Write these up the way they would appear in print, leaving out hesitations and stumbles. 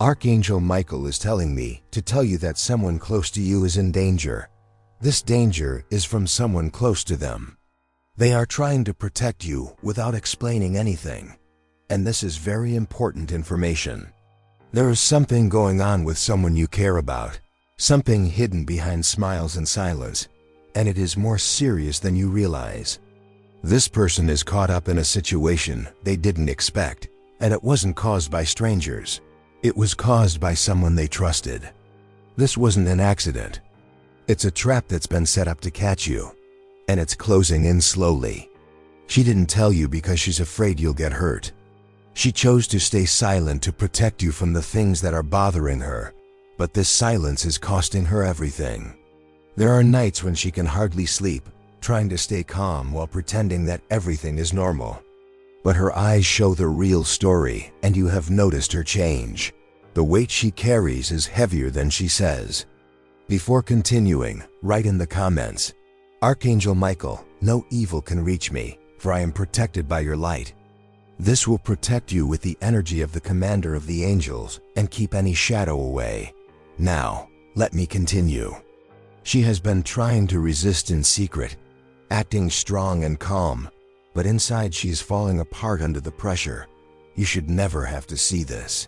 Archangel Michael is telling me to tell you that someone close to you is in danger. This danger is from someone close to them. They are trying to protect you without explaining anything. And this is very important information. There is something going on with someone you care about, something hidden behind smiles and silence, and it is more serious than you realize. This person is caught up in a situation they didn't expect, and it wasn't caused by strangers. It was caused by someone they trusted. This wasn't an accident. It's a trap that's been set up to catch you, and it's closing in slowly. She didn't tell you because she's afraid you'll get hurt. She chose to stay silent to protect you from the things that are bothering her, but this silence is costing her everything. There are nights when she can hardly sleep, trying to stay calm while pretending that everything is normal. But her eyes show the real story, and you have noticed her change. The weight she carries is heavier than she says. Before continuing, write in the comments, "Archangel Michael, no evil can reach me, for I am protected by your light." This will protect you with the energy of the commander of the angels and keep any shadow away. Now, let me continue. She has been trying to resist in secret, acting strong and calm, but inside she is falling apart under the pressure. You should never have to see this.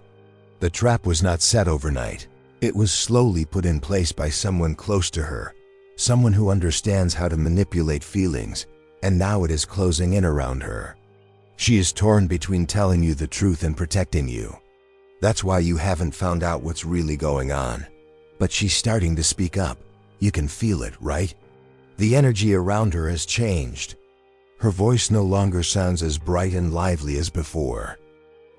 The trap was not set overnight. It was slowly put in place by someone close to her, someone who understands how to manipulate feelings, and now it is closing in around her. She is torn between telling you the truth and protecting you. That's why you haven't found out what's really going on. But she's starting to speak up. You can feel it, right? The energy around her has changed. Her voice no longer sounds as bright and lively as before.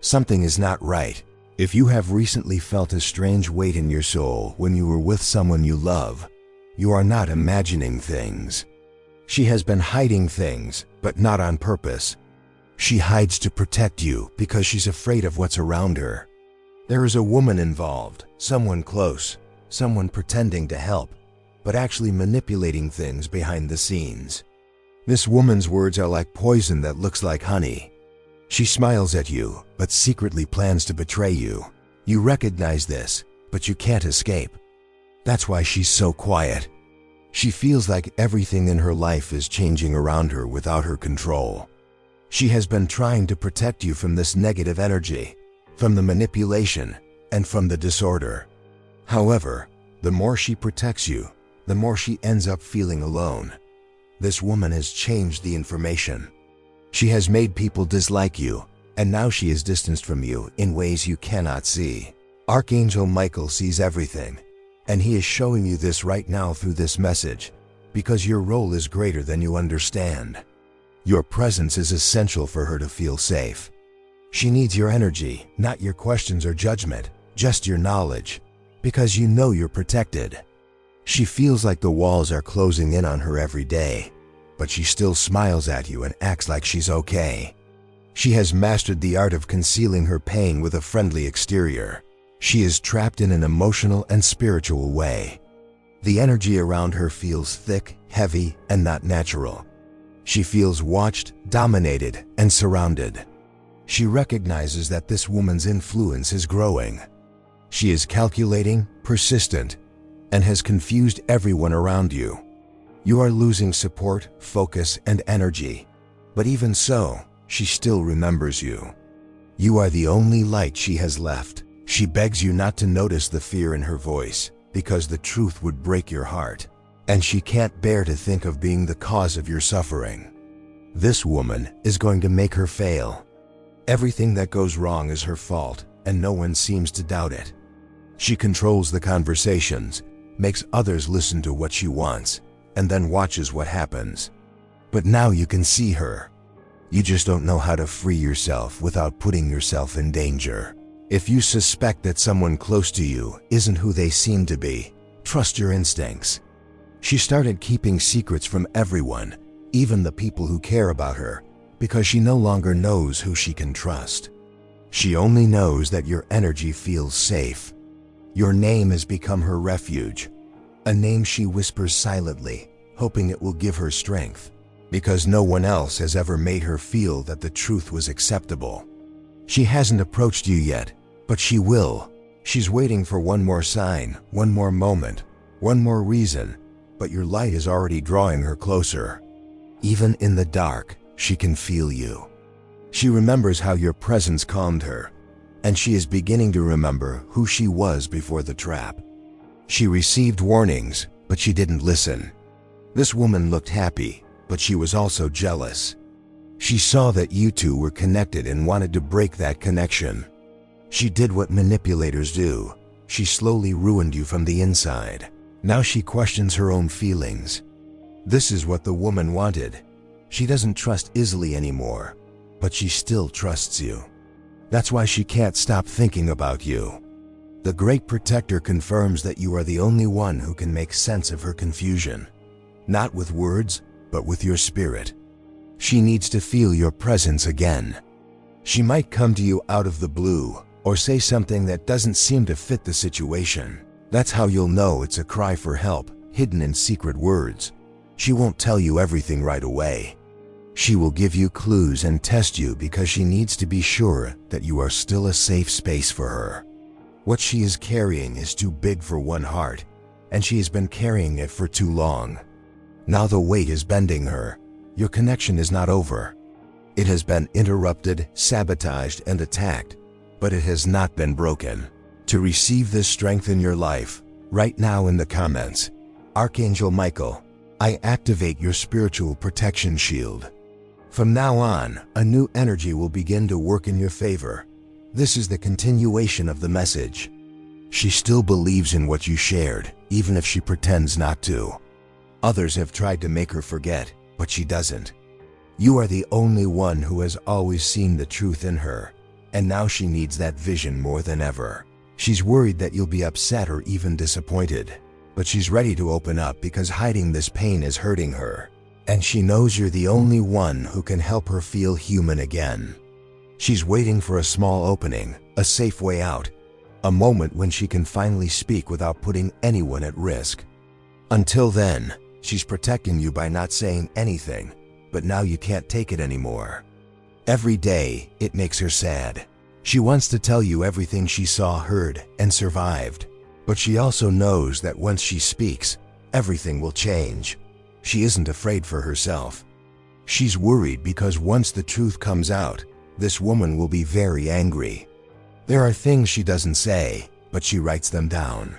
Something is not right. If you have recently felt a strange weight in your soul when you were with someone you love, you are not imagining things. She has been hiding things, but not on purpose. She hides to protect you because she's afraid of what's around her. There is a woman involved, someone close, someone pretending to help, but actually manipulating things behind the scenes. This woman's words are like poison that looks like honey. She smiles at you, but secretly plans to betray you. You recognize this, but you can't escape. That's why she's so quiet. She feels like everything in her life is changing around her without her control. She has been trying to protect you from this negative energy, from the manipulation, and from the disorder. However, the more she protects you, the more she ends up feeling alone. This woman has changed the information. She has made people dislike you, and now she is distanced from you in ways you cannot see. Archangel Michael sees everything, and he is showing you this right now through this message, because your role is greater than you understand. Your presence is essential for her to feel safe. She needs your energy, not your questions or judgment, just your knowledge, because you know you're protected. She feels like the walls are closing in on her every day, but she still smiles at you and acts like she's okay. She has mastered the art of concealing her pain with a friendly exterior. She is trapped in an emotional and spiritual way. The energy around her feels thick, heavy, and not natural. She feels watched, dominated, and surrounded. She recognizes that this woman's influence is growing. She is calculating, persistent, and has confused everyone around you. You are losing support, focus, and energy. But even so, she still remembers you. You are the only light she has left. She begs you not to notice the fear in her voice, because the truth would break your heart. And she can't bear to think of being the cause of your suffering. This woman is going to make her fail. Everything that goes wrong is her fault, and no one seems to doubt it. She controls the conversations, makes others listen to what she wants, and then watches what happens. But now you can see her. You just don't know how to free yourself without putting yourself in danger. If you suspect that someone close to you isn't who they seem to be, trust your instincts. She started keeping secrets from everyone, even the people who care about her, because she no longer knows who she can trust. She only knows that your energy feels safe. Your name has become her refuge, a name she whispers silently, hoping it will give her strength, because no one else has ever made her feel that the truth was acceptable. She hasn't approached you yet, but she will, She's waiting for one more sign, one more moment, one more reason, but your light is already drawing her closer. Even in the dark, she can feel you. She remembers how your presence calmed her, and she is beginning to remember who she was before the trap. She received warnings, but she didn't listen. This woman looked happy, but she was also jealous. She saw that you two were connected and wanted to break that connection. She did what manipulators do. She slowly ruined you from the inside. Now she questions her own feelings. This is what the woman wanted. She doesn't trust easily anymore, but she still trusts you. That's why she can't stop thinking about you. The Great Protector confirms that you are the only one who can make sense of her confusion. Not with words, but with your spirit. She needs to feel your presence again. She might come to you out of the blue, or say something that doesn't seem to fit the situation. That's how you'll know it's a cry for help, hidden in secret words. She won't tell you everything right away. She will give you clues and test you because she needs to be sure that you are still a safe space for her. What she is carrying is too big for one heart, and she has been carrying it for too long. Now the weight is bending her. Your connection is not over. It has been interrupted, sabotaged, and attacked, but it has not been broken. To receive this strength in your life, write now in the comments, Archangel Michael, I activate your spiritual protection shield. From now on, a new energy will begin to work in your favor. This is the continuation of the message. She still believes in what you shared, even if she pretends not to. Others have tried to make her forget, but she doesn't. You are the only one who has always seen the truth in her, and now she needs that vision more than ever. She's worried that you'll be upset or even disappointed, but she's ready to open up because hiding this pain is hurting her. And she knows you're the only one who can help her feel human again. She's waiting for a small opening, a safe way out, a moment when she can finally speak without putting anyone at risk. Until then, she's protecting you by not saying anything, but now you can't take it anymore. Every day, it makes her sad. She wants to tell you everything she saw, heard, and survived, but she also knows that once she speaks, everything will change. She isn't afraid for herself. She's worried because once the truth comes out, this woman will be very angry. There are things she doesn't say, but she writes them down.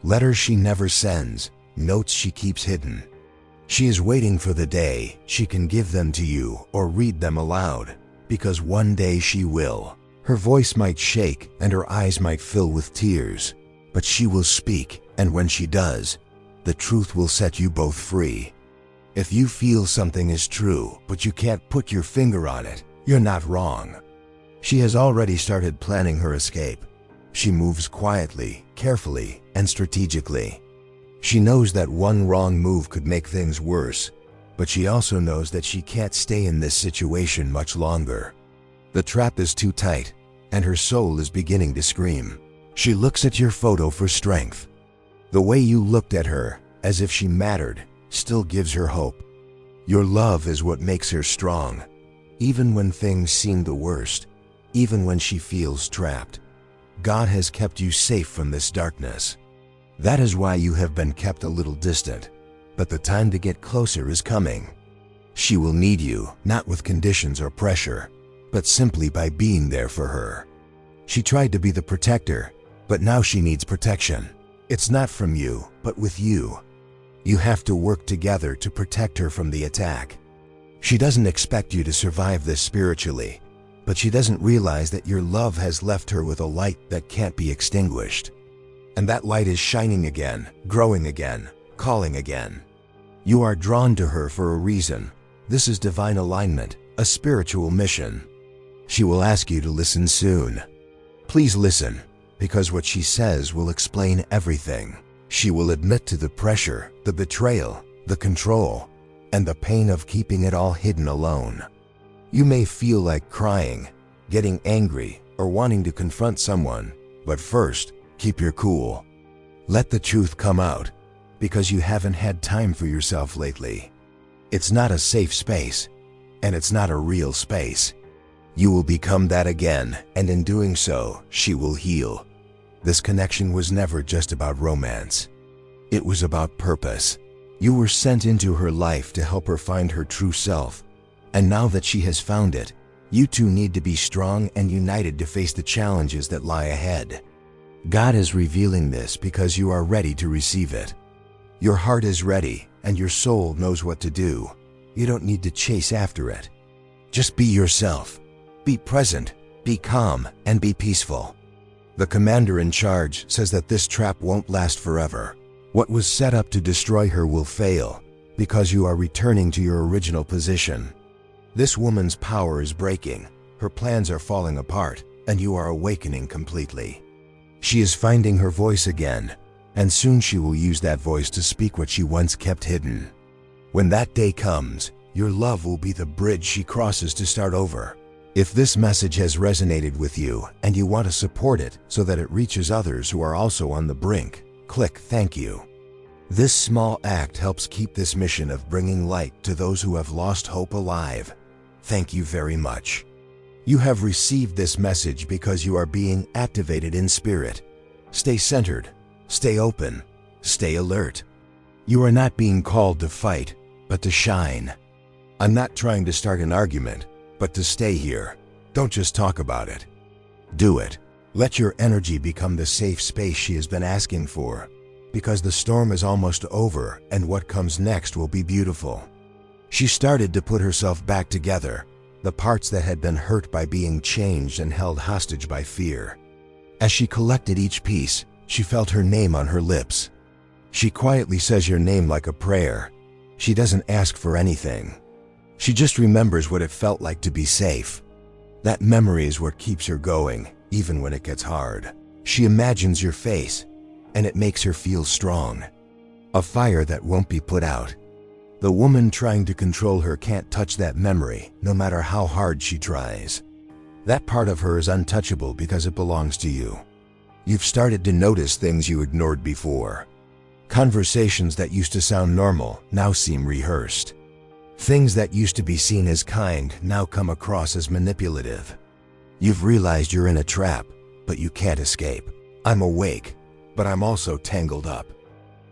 Letters she never sends, notes she keeps hidden. She is waiting for the day she can give them to you or read them aloud, because one day she will. Her voice might shake and her eyes might fill with tears, but she will speak, and when she does, the truth will set you both free. If you feel something is true, but you can't put your finger on it, you're not wrong. She has already started planning her escape. She moves quietly, carefully, and strategically. She knows that one wrong move could make things worse, but she also knows that she can't stay in this situation much longer. The trap is too tight, and her soul is beginning to scream. She looks at your photo for strength. The way you looked at her, as if she mattered, still gives her hope. Your love is what makes her strong, even when things seem the worst, even when she feels trapped. God has kept you safe from this darkness. That is why you have been kept a little distant, but the time to get closer is coming. She will need you, not with conditions or pressure, but simply by being there for her. She tried to be the protector, but now she needs protection. It's not from you, but with you. You have to work together to protect her from the attack. She doesn't expect you to survive this spiritually, but she doesn't realize that your love has left her with a light that can't be extinguished. And that light is shining again, growing again, calling again. You are drawn to her for a reason. This is divine alignment, a spiritual mission. She will ask you to listen soon. Please listen, because what she says will explain everything. She will admit to the pressure, the betrayal, the control, and the pain of keeping it all hidden alone. You may feel like crying, getting angry, or wanting to confront someone, but first, keep your cool. Let the truth come out, because you haven't had time for yourself lately. It's not a safe space, and it's not a real space. You will become that again, and in doing so, she will heal. This connection was never just about romance. It was about purpose. You were sent into her life to help her find her true self. And now that she has found it, you two need to be strong and united to face the challenges that lie ahead. God is revealing this because you are ready to receive it. Your heart is ready and your soul knows what to do. You don't need to chase after it. Just be yourself. Be present, be calm, and be peaceful. The commander in charge says that this trap won't last forever. What was set up to destroy her will fail because you are returning to your original position. This woman's power is breaking, her plans are falling apart, and you are awakening completely. She is finding her voice again, and soon she will use that voice to speak what she once kept hidden. When that day comes, your love will be the bridge she crosses to start over. If this message has resonated with you and you want to support it so that it reaches others who are also on the brink, click thank you. This small act helps keep this mission of bringing light to those who have lost hope alive. Thank you very much. You have received this message because you are being activated in spirit. Stay centered, stay open, stay alert. You are not being called to fight, but to shine. I'm not trying to start an argument, but to stay here. Don't just talk about it. Do it. Let your energy become the safe space she has been asking for, because the storm is almost over and what comes next will be beautiful. She started to put herself back together, the parts that had been hurt by being changed and held hostage by fear. As she collected each piece, she felt her name on her lips. She quietly says your name like a prayer. She doesn't ask for anything. She just remembers what it felt like to be safe. That memory is what keeps her going, even when it gets hard. She imagines your face, and it makes her feel strong. A fire that won't be put out. The woman trying to control her can't touch that memory, no matter how hard she tries. That part of her is untouchable because it belongs to you. You've started to notice things you ignored before. Conversations that used to sound normal now seem rehearsed. Things that used to be seen as kind now come across as manipulative. You've realized you're in a trap, but you can't escape. I'm awake, but I'm also tangled up.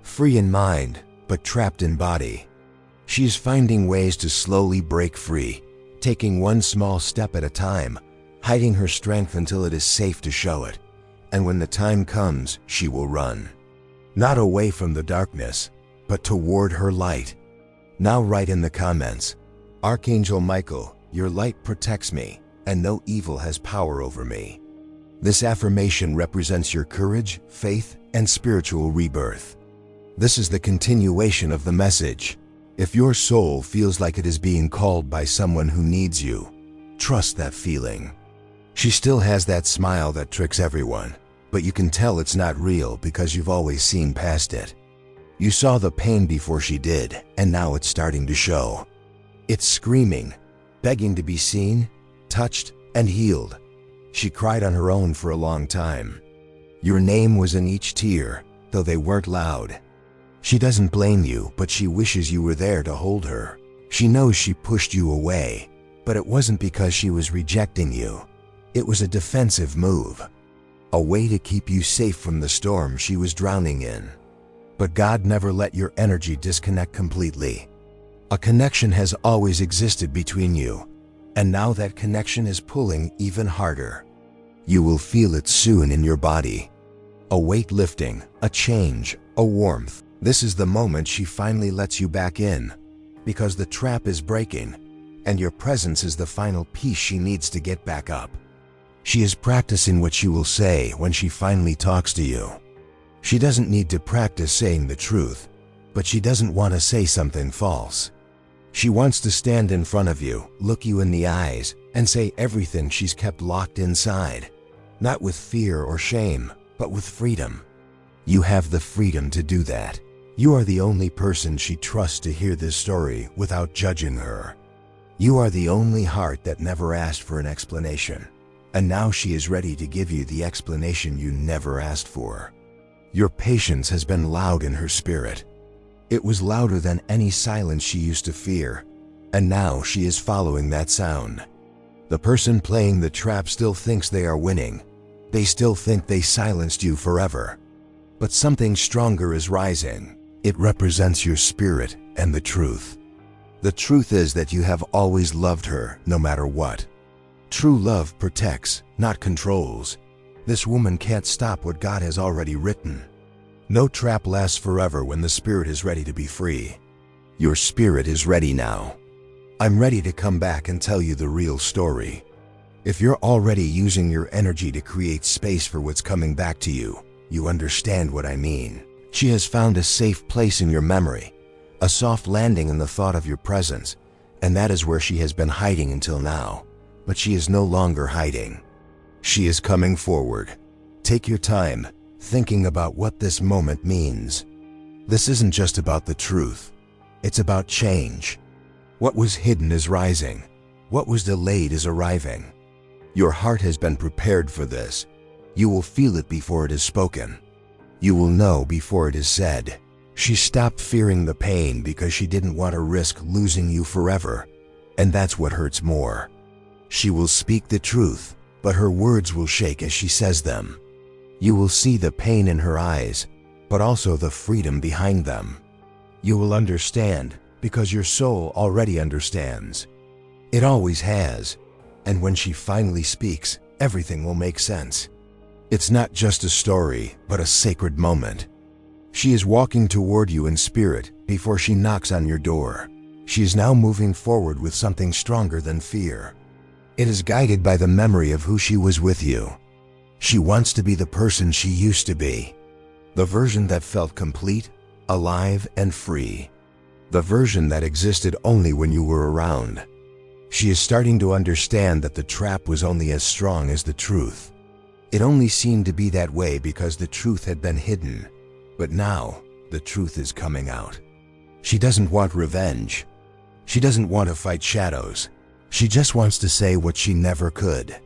Free in mind, but trapped in body. She's finding ways to slowly break free, taking one small step at a time, hiding her strength until it is safe to show it. And when the time comes, she will run. Not away from the darkness, but toward her light. Now write in the comments, Archangel Michael, your light protects me, and no evil has power over me. This affirmation represents your courage, faith, and spiritual rebirth. This is the continuation of the message. If your soul feels like it is being called by someone who needs you, trust that feeling. She still has that smile that tricks everyone, but you can tell it's not real because you've always seen past it. You saw the pain before she did, and now it's starting to show. It's screaming, begging to be seen, touched, and healed. She cried on her own for a long time. Your name was in each tear, though they weren't loud. She doesn't blame you, but she wishes you were there to hold her. She knows she pushed you away, but it wasn't because she was rejecting you. It was a defensive move, a way to keep you safe from the storm she was drowning in. But God never let your energy disconnect completely. A connection has always existed between you, and now that connection is pulling even harder. You will feel it soon in your body. A weight lifting, a change, a warmth. This is the moment she finally lets you back in, because the trap is breaking, and your presence is the final piece she needs to get back up. She is practicing what she will say when she finally talks to you. She doesn't need to practice saying the truth, but she doesn't want to say something false. She wants to stand in front of you, look you in the eyes, and say everything she's kept locked inside, not with fear or shame, but with freedom. You have the freedom to do that. You are the only person she trusts to hear this story without judging her. You are the only heart that never asked for an explanation, and now she is ready to give you the explanation you never asked for. Your patience has been loud in her spirit. It was louder than any silence she used to fear, and now she is following that sound. The person playing the trap still thinks they are winning, They still think they silenced you forever. But something stronger is rising. It represents your spirit and the truth. The truth is that you have always loved her, no matter what. True love protects, not controls. This woman can't stop what God has already written. No trap lasts forever when the spirit is ready to be free. Your spirit is ready now. I'm ready to come back and tell you the real story. If you're already using your energy to create space for what's coming back to you, you understand what I mean. She has found a safe place in your memory, a soft landing in the thought of your presence, and that is where she has been hiding until now. But she is no longer hiding. She is coming forward. Take your time, thinking about what this moment means. This isn't just about the truth. It's about change. What was hidden is rising. What was delayed is arriving. Your heart has been prepared for this. You will feel it before it is spoken. You will know before it is said. She stopped fearing the pain because she didn't want to risk losing you forever. And that's what hurts more. She will speak the truth, but her words will shake as she says them. You will see the pain in her eyes, but also the freedom behind them. You will understand because your soul already understands. It always has. And when she finally speaks, everything will make sense. It's not just a story, but a sacred moment. She is walking toward you in spirit before she knocks on your door. She is now moving forward with something stronger than fear. It is guided by the memory of who she was with you. She wants to be the person she used to be. The version that felt complete, alive, and free. The version that existed only when you were around. She is starting to understand that the trap was only as strong as the truth. It only seemed to be that way because the truth had been hidden. But now, the truth is coming out. She doesn't want revenge. She doesn't want to fight shadows. She just wants to say what she never could.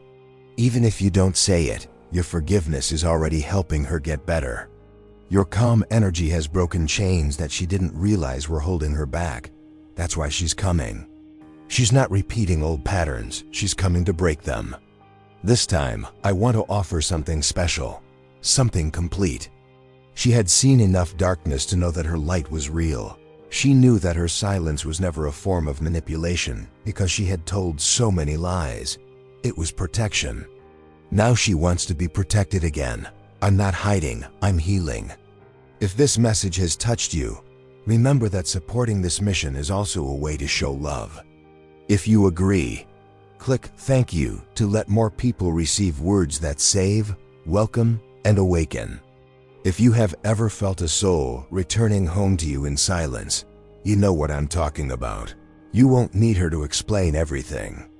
Even if you don't say it, your forgiveness is already helping her get better. Your calm energy has broken chains that she didn't realize were holding her back. That's why she's coming. She's not repeating old patterns, she's coming to break them. This time, I want to offer something special, something complete. She had seen enough darkness to know that her light was real. She knew that her silence was never a form of manipulation because she had told so many lies. It was protection. Now she wants to be protected again. I'm not hiding, I'm healing. If this message has touched you, remember that supporting this mission is also a way to show love. If you agree, click "Thank you" to let more people receive words that save, welcome, and awaken. If you have ever felt a soul returning home to you in silence, you know what I'm talking about. You won't need her to explain everything.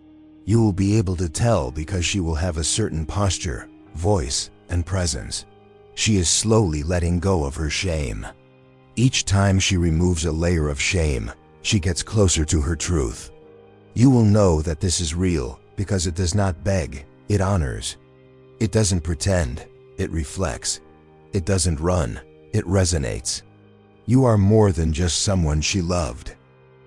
You will be able to tell because she will have a certain posture, voice, and presence. She is slowly letting go of her shame. Each time she removes a layer of shame, she gets closer to her truth. You will know that this is real because it does not beg, it honors. It doesn't pretend, it reflects. It doesn't run, it resonates. You are more than just someone she loved.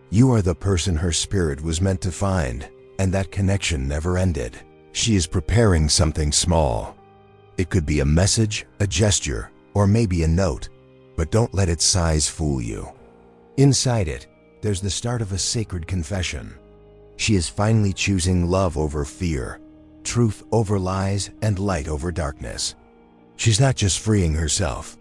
You are the person her spirit was meant to find, and that connection never ended. She is preparing something small. It could be a message, a gesture, or maybe a note, but don't let its size fool you. Inside it, there's the start of a sacred confession. She is finally choosing love over fear, truth over lies, and light over darkness. She's not just freeing herself.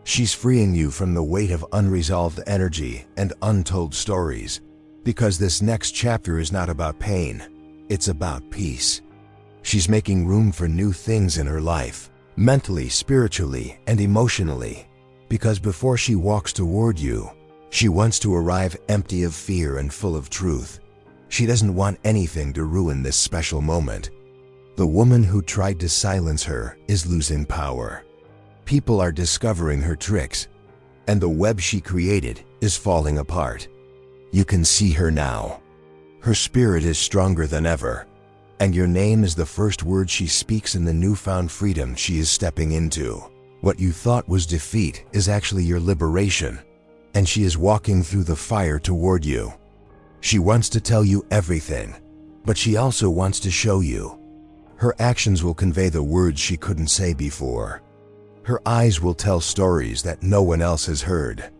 She's freeing you from the weight of unresolved energy and untold stories, because this next chapter is not about pain, it's about peace. She's making room for new things in her life, mentally, spiritually, and emotionally, because before she walks toward you, she wants to arrive empty of fear and full of truth. She doesn't want anything to ruin this special moment. The woman who tried to silence her is losing power. People are discovering her tricks, and the web she created is falling apart. You can see her now. Her spirit is stronger than ever, and your name is the first word she speaks in the newfound freedom she is stepping into. What you thought was defeat is actually your liberation, and she is walking through the fire toward you. She wants to tell you everything, but she also wants to show you. Her actions will convey the words she couldn't say before. Her eyes will tell stories that no one else has heard.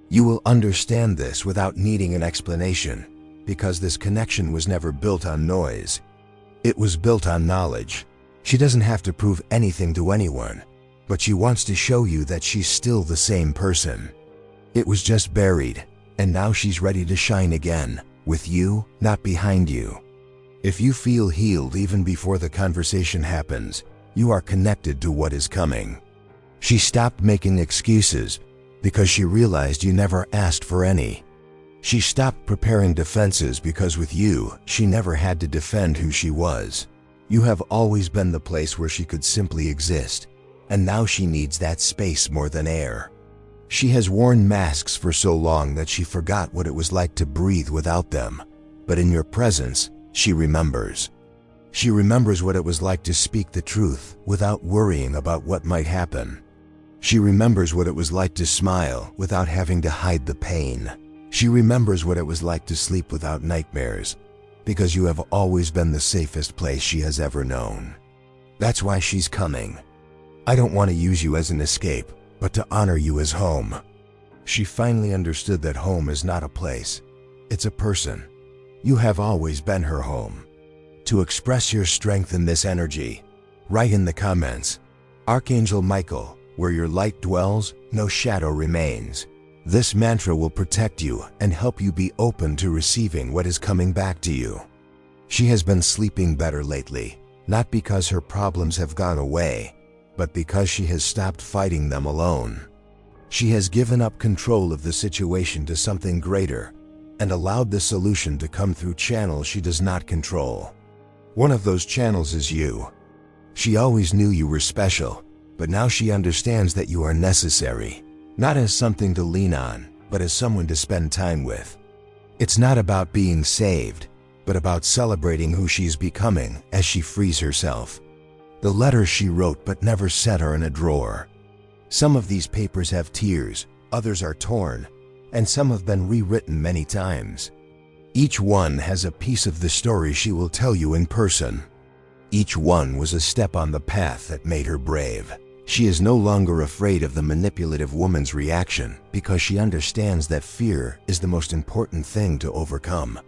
You will understand this without needing an explanation, because this connection was never built on noise. It was built on knowledge. She doesn't have to prove anything to anyone, but she wants to show you that she's still the same person. It was just buried, and now she's ready to shine again, with you, not behind you. If you feel healed even before the conversation happens, you are connected to what is coming. She stopped making excuses because she realized you never asked for any. She stopped preparing defenses because with you, she never had to defend who she was. You have always been the place where she could simply exist, and now she needs that space more than air. She has worn masks for so long that she forgot what it was like to breathe without them, but in your presence, she remembers. She remembers what it was like to speak the truth without worrying about what might happen. She remembers what it was like to smile without having to hide the pain. She remembers what it was like to sleep without nightmares, because you have always been the safest place she has ever known. That's why she's coming. I don't want to use you as an escape, but to honor you as home. She finally understood that home is not a place, it's a person. You have always been her home. To express your strength in this energy, write in the comments, Archangel Michael, where your light dwells, no shadow remains. This mantra will protect you and help you be open to receiving what is coming back to you. She has been sleeping better lately, not because her problems have gone away, but because she has stopped fighting them alone. She has given up control of the situation to something greater and allowed the solution to come through channels she does not control. One of those channels is you. She always knew you were special, but now she understands that you are necessary, not as something to lean on, but as someone to spend time with. It's not about being saved, but about celebrating who she's becoming as she frees herself. The letters she wrote but never sent are in a drawer. Some of these papers have tears, others are torn, and some have been rewritten many times. Each one has a piece of the story she will tell you in person. Each one was a step on the path that made her brave. She is no longer afraid of the manipulative woman's reaction because she understands that fear is the most important thing to overcome.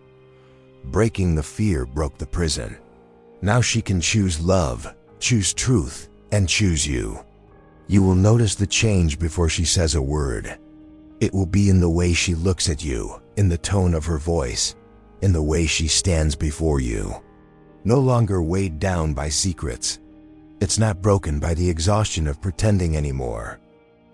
Breaking the fear broke the prison. Now she can choose love, choose truth, and choose you. You will notice the change before she says a word. It will be in the way she looks at you, in the tone of her voice, in the way she stands before you. No longer weighed down by secrets. It's not broken by the exhaustion of pretending anymore,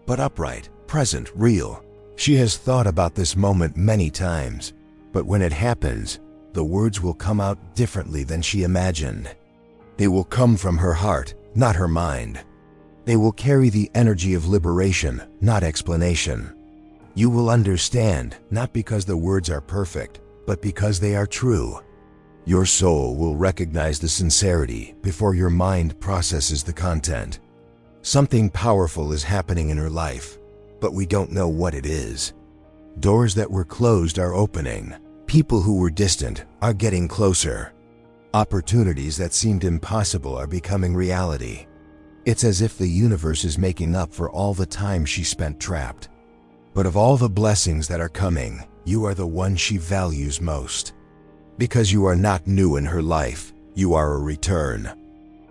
but upright, present, real. She has thought about this moment many times, but when it happens, the words will come out differently than she imagined. They will come from her heart, not her mind. They will carry the energy of liberation, not explanation. You will understand, not because the words are perfect, but because they are true. Your soul will recognize the sincerity before your mind processes the content. Something powerful is happening in her life, but we don't know what it is. Doors that were closed are opening. People who were distant are getting closer. Opportunities that seemed impossible are becoming reality. It's as if the universe is making up for all the time she spent trapped. But of all the blessings that are coming, you are the one she values most. Because you are not new in her life, you are a return.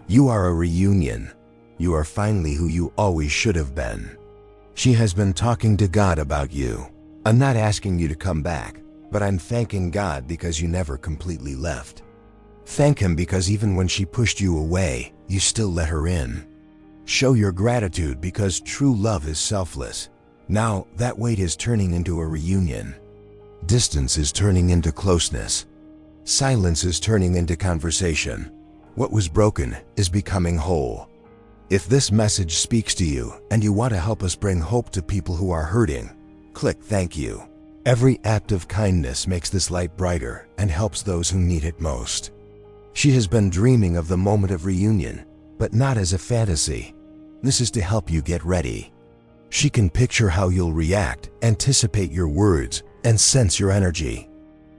You are a reunion. You are finally who you always should have been. She has been talking to God about you. I'm not asking you to come back, but I'm thanking God because you never completely left. Thank Him because even when she pushed you away, you still let her in. Show your gratitude because true love is selfless. Now, that wait is turning into a reunion. Distance is turning into closeness. Silence is turning into conversation. What was broken is becoming whole. If this message speaks to you and you want to help us bring hope to people who are hurting, click thank you. Every act of kindness makes this light brighter and helps those who need it most. She has been dreaming of the moment of reunion, but not as a fantasy. This is to help you get ready. She can picture how you'll react, anticipate your words, and sense your energy.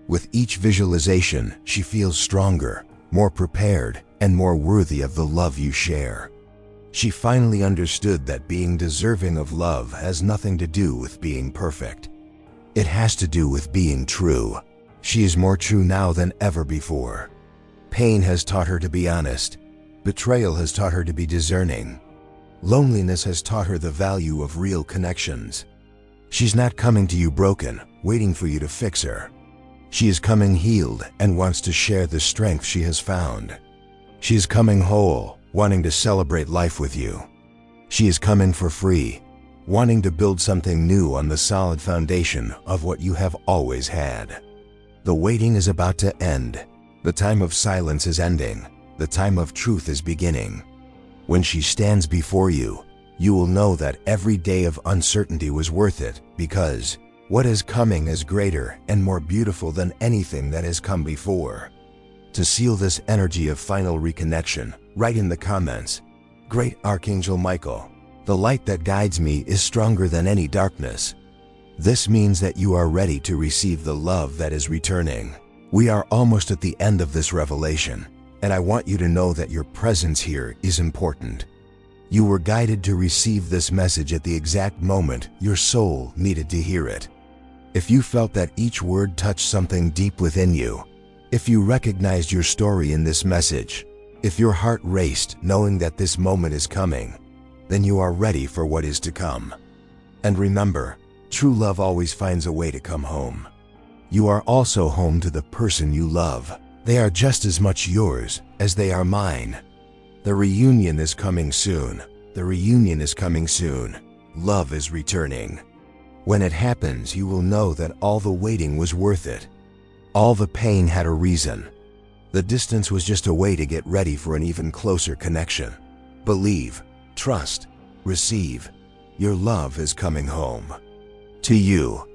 With each visualization, she feels stronger, more prepared, and more worthy of the love you share. She finally understood that being deserving of love has nothing to do with being perfect. It has to do with being true. She is more true now than ever before. Pain has taught her to be honest. Betrayal has taught her to be discerning. Loneliness has taught her the value of real connections. She's not coming to you broken, waiting for you to fix her. She is coming healed and wants to share the strength she has found. She is coming whole, wanting to celebrate life with you. She is coming for free, wanting to build something new on the solid foundation of what you have always had. The waiting is about to end. The time of silence is ending. The time of truth is beginning. When she stands before you, you will know that every day of uncertainty was worth it, because what is coming is greater and more beautiful than anything that has come before. To seal this energy of final reconnection, write in the comments, "Great Archangel Michael, the light that guides me is stronger than any darkness." This means that you are ready to receive the love that is returning. We are almost at the end of this revelation, and I want you to know that your presence here is important. You were guided to receive this message at the exact moment your soul needed to hear it. If you felt that each word touched something deep within you, if you recognized your story in this message, if your heart raced knowing that this moment is coming, then you are ready for what is to come. And remember, true love always finds a way to come home. You are also home to the person you love. They are just as much yours as they are mine. The reunion is coming soon. The reunion is coming soon. Love is returning. When it happens, you will know that all the waiting was worth it. All the pain had a reason. The distance was just a way to get ready for an even closer connection. Believe, trust, receive. Your love is coming home. To you,